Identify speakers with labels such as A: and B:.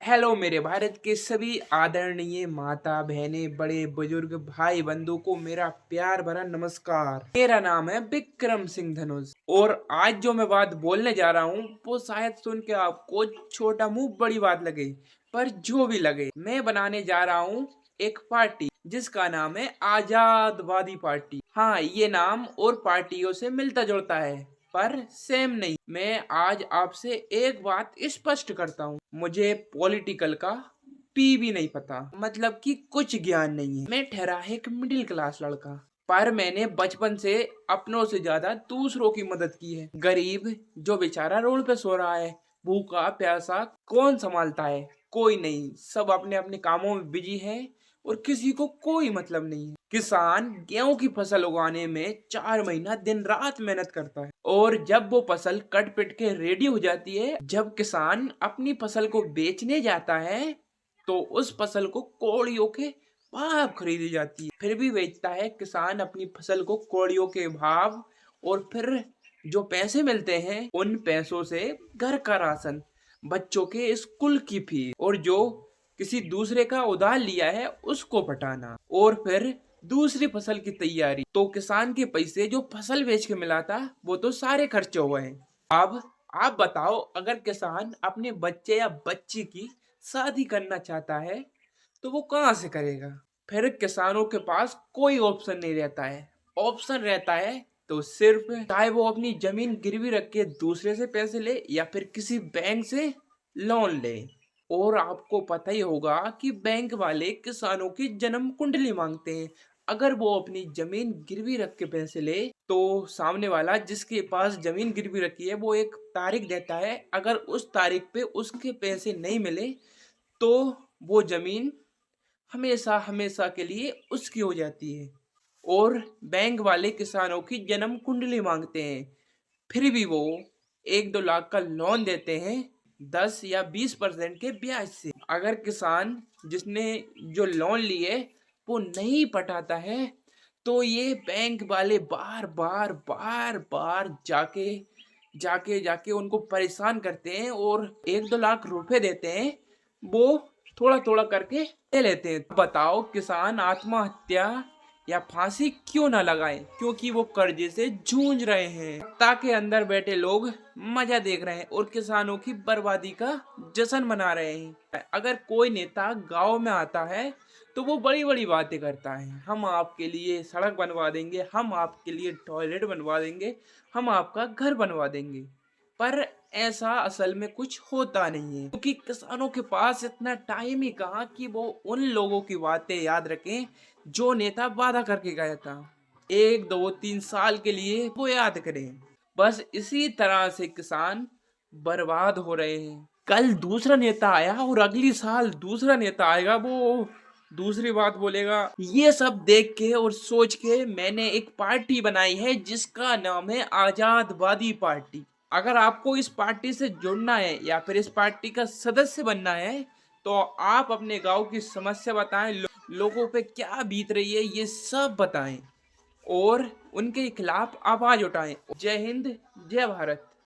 A: Hello मेरे भारत के सभी आदरणीय माता बहनें बड़े बुजुर्ग भाई बंधु को मेरा प्यार भरा नमस्कार। मेरा नाम है विक्रम सिंह धनुष और आज जो मैं बात बोलने जा रहा हूँ वो शायद सुन के आपको छोटा मुंह बड़ी बात लगे, पर जो भी लगे, मैं बनाने जा रहा हूँ एक पार्टी जिसका नाम है आजादवादी पार्टी। हाँ, ये नाम और पार्टियों से मिलता जुलता है पर सेम नहीं। मैं आज आपसे एक बात स्पष्ट करता हूँ, मुझे पॉलिटिकल का पी भी नहीं पता, मतलब कि कुछ ज्ञान नहीं है। मैं ठहरा एक मिडिल क्लास लड़का, पर मैंने बचपन से अपनों से ज्यादा दूसरों की मदद की है। गरीब जो बेचारा रोड पे सो रहा है, भूखा प्यासा कौन संभालता है? कोई नहीं, सब अपने अपने कामों में बिजी है और किसी को कोई मतलब नहीं है। किसान गेहूं की फसल उगाने में 4 महीना दिन रात मेहनत करता है और जब वो फसल कट पिट के रेडी हो जाती है, जब किसान अपनी फसल को बेचने जाता है तो उस फसल को कौड़ियों के भाव खरीदी जाती है। फिर भी बेचता है किसान अपनी फसल को कौड़ियों के भाव, और फिर जो पैसे मिलते हैं उन पैसों से घर का राशन, बच्चों के स्कूल की फीस और जो किसी दूसरे का उधार लिया है उसको पटाना, और फिर दूसरी फसल की तैयारी। तो किसान के पैसे जो फसल बेच के मिला था वो तो सारे खर्च हुए हैं। अब आप बताओ, अगर किसान अपने बच्चे या बच्ची की शादी करना चाहता है तो वो कहाँ से करेगा? फिर किसानों के पास कोई ऑप्शन नहीं रहता है। ऑप्शन रहता है तो सिर्फ चाहे वो अपनी जमीन गिरवी रख के दूसरे से पैसे ले या फिर किसी बैंक से लोन ले। और आपको पता ही होगा कि बैंक वाले किसानों की जन्म कुंडली मांगते हैं। अगर वो अपनी जमीन गिरवी रख के पैसे ले तो सामने वाला जिसके पास जमीन गिरवी रखी है वो एक तारीख देता है। अगर उस तारीख पे उसके पैसे नहीं मिले तो वो जमीन हमेशा हमेशा के लिए उसकी हो जाती है। और बैंक वाले किसानों की जन्म कुंडली मांगते हैं, फिर भी वो 1-2 लाख का लोन देते हैं 10 या 20% के ब्याज से। अगर किसान जिसने जो लोन लिए वो नहीं पटाता है तो ये बैंक वाले बार बार बार बार जाके जाके जाके उनको परेशान करते हैं और 1-2 लाख रुपए देते हैं, वो थोड़ा थोड़ा करके ले लेते हैं। बताओ, किसान आत्महत्या या फांसी क्यों ना लगाएं? क्योंकि वो कर्जे से जूझ रहे हैं, ताकि अंदर बैठे लोग मजा देख रहे हैं और किसानों की बर्बादी का जश्न मना रहे हैं। अगर कोई नेता गांव में आता है तो वो बड़ी बड़ी बातें करता है, हम आपके लिए सड़क बनवा देंगे, हम आपके लिए टॉयलेट बनवा देंगे, हम आपका घर बनवा देंगे। पर ऐसा असल में कुछ होता नहीं है, क्योंकि किसानों के पास इतना टाइम ही कहाँ कि वो उन लोगों की बातें याद रखें जो नेता वादा करके गया था। 1-2-3 साल के लिए वो याद करें। बस इसी तरह से किसान बर्बाद हो रहे हैं। कल दूसरा नेता आया और अगली साल दूसरा नेता आएगा, वो दूसरी बात बोलेगा। ये सब देख के और सोच के मैंने एक पार्टी बनाई है जिसका नाम है आजादवादी पार्टी। अगर आपको इस पार्टी से जुड़ना है या फिर इस पार्टी का सदस्य बनना है तो आप अपने गांव की समस्या बताएं, लोगों पे क्या बीत रही है ये सब बताएं और उनके खिलाफ आवाज उठाएं। जय हिंद, जय भारत।